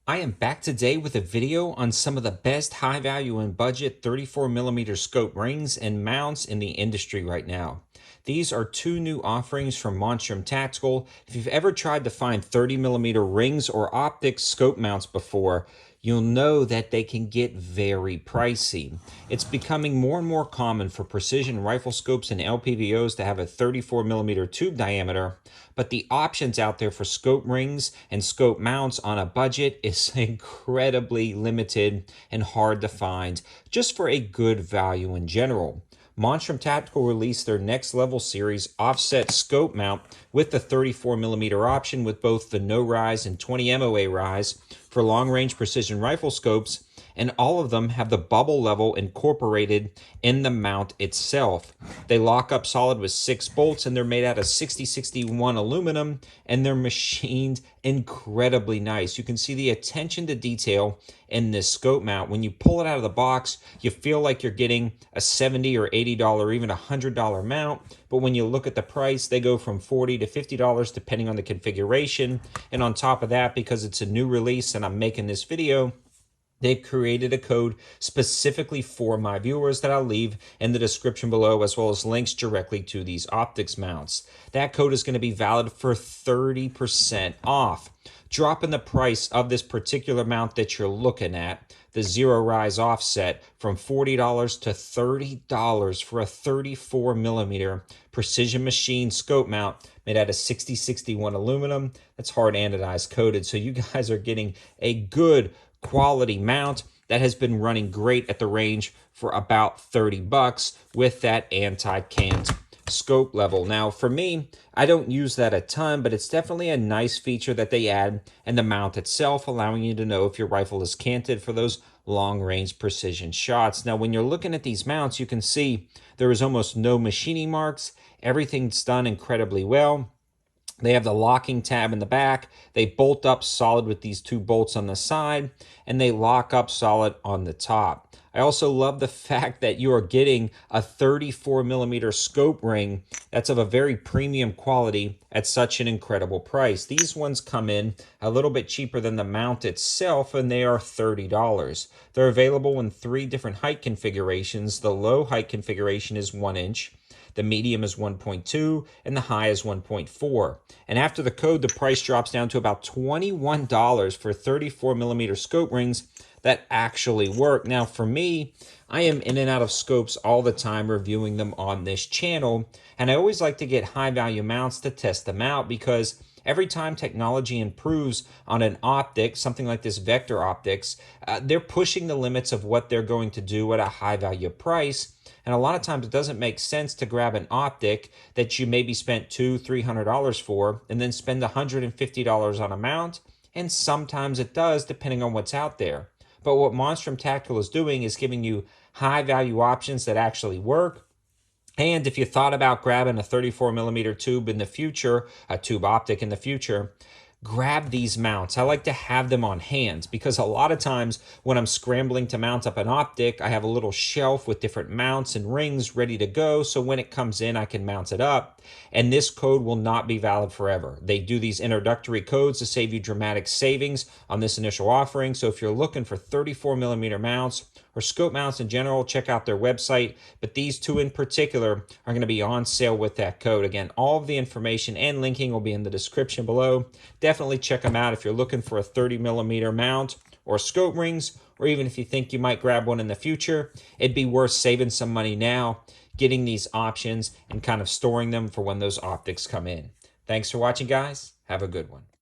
I am back today with a video on some of the best high value and budget 34mm scope rings and mounts in the industry right now. These are two new offerings from Monstrum Tactical. If you've ever tried to find 30mm rings or optics scope mounts before, you'll know that they can get very pricey. It's becoming more and more common for precision rifle scopes and LPVOs to have a 34mm tube diameter, but the options out there for scope rings and scope mounts on a budget is incredibly limited and hard to find just for a good value in general. Monstrum Tactical released their next level series offset scope mount with the 34mm option with both the no rise and 20 MOA rise for long range precision rifle scopes, and all of them have the bubble level incorporated in the mount itself. They lock up solid with 6 bolts, and they're made out of 6061 aluminum, and they're machined incredibly nice. You can see the attention to detail in this scope mount. When you pull it out of the box, you feel like you're getting a $70 or $80 or even $100 mount, but when you look at the price, they go from $40 to $50 depending on the configuration. And on top of that, because it's a new release and I'm making this video, they've created a code specifically for my viewers that I'll leave in the description below, as well as links directly to these optics mounts. That code is going to be valid for 30% off, dropping the price of this particular mount that you're looking at, the zero rise offset, from $40 to $30 for a 34mm precision machine scope mount made out of 6061 aluminum. That's hard anodized coated, so you guys are getting a good quality mount that has been running great at the range for about 30 bucks with that anti-cant scope level. Now for me, I don't use that a ton, but it's definitely a nice feature that they add in the mount itself, allowing you to know if your rifle is canted for those long range precision shots. Now when you're looking at these mounts, you can see there is almost no machining marks. Everything's done incredibly well. They have the locking tab in the back. They bolt up solid with these 2 bolts on the side, and they lock up solid on the top. I also love the fact that you are getting a 34mm scope ring that's of a very premium quality at such an incredible price. These ones come in a little bit cheaper than the mount itself, and they are $30. They're available in 3 different height configurations. The low height configuration is 1 inch. The medium is 1.2 and the high is 1.4. And after the code, the price drops down to about $21 for 34mm scope rings that actually work. Now for me, I am in and out of scopes all the time, reviewing them on this channel, and I always like to get high value mounts to test them out, because every time technology improves on an optic, something like this vector optics, they're pushing the limits of what they're going to do at a high value price. And a lot of times it doesn't make sense to grab an optic that you maybe spent $200-300 for and then spend $150 on a mount. And sometimes it does, depending on what's out there. But what Monstrum Tactical is doing is giving you high value options that actually work. And if you thought about grabbing a 34mm tube in the future, a tube optic in the future, grab these mounts. I like to have them on hand, because a lot of times when I'm scrambling to mount up an optic, I have a little shelf with different mounts and rings ready to go, so when it comes in, I can mount it up. And this code will not be valid forever. They do these introductory codes to save you dramatic savings on this initial offering. So if you're looking for 34mm mounts or scope mounts in general, check out their website. But these two in particular are going to be on sale with that code. Again, all of the information and linking will be in the description below. Definitely check them out if you're looking for a 30mm mount or scope rings, or even if you think you might grab one in the future. It'd be worth saving some money now, getting these options and kind of storing them for when those optics come in. Thanks for watching, guys. Have a good one.